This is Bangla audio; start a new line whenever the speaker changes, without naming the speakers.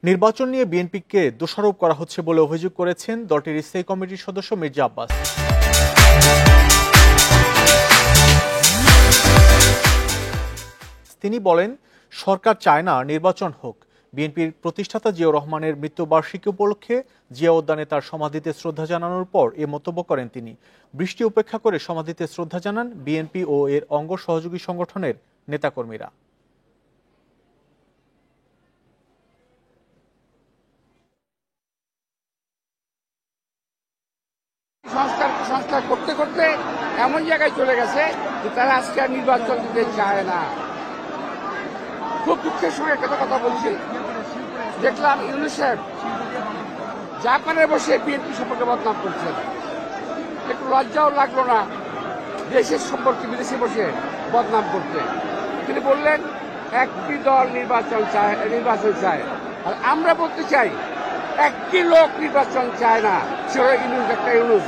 নির্বাচন নিয়ে বিএনপিকে দোষারোপ করা হচ্ছে বলে অভিযোগ করেছেন দলটির স্থায়ী কমিটির সদস্য মির্জা আব্বাস। তিনি বলেন, সরকার চায় না নির্বাচন হোক। বিএনপির প্রতিষ্ঠাতা জিয়াউর রহমানের মৃত্যুবার্ষিকী উপলক্ষে জিয়া উদ্যানে তার সমাধিতে শ্রদ্ধা জানানোর পর এ মন্তব্য করেন তিনি। বৃষ্টি উপেক্ষা করে সমাধিতে শ্রদ্ধা জানান বিএনপি ও এর অঙ্গ সহযোগী সংগঠনের নেতাকর্মীরা।
সংস্কার করতে করতে এমন জায়গায় চলে গেছে যে তারা আজকে আর নির্বাচন দিতে চায় না। খুব দুঃখের সঙ্গে একটা কথা বলছি, দেখলাম ইউনূস সাহেব জাপানে বসে বিএনপি সম্পর্কে বদনাম করছেন। একটু লজ্জাও লাগলো না দেশের সম্পর্কে বিদেশে বসে বদনাম করতে? তিনি বললেন একটি দল নির্বাচন চায়, আর আমরা বলতে চাই একটি লোক নির্বাচন চায় না, সেটা ইউনূস, একটা ইউনূস।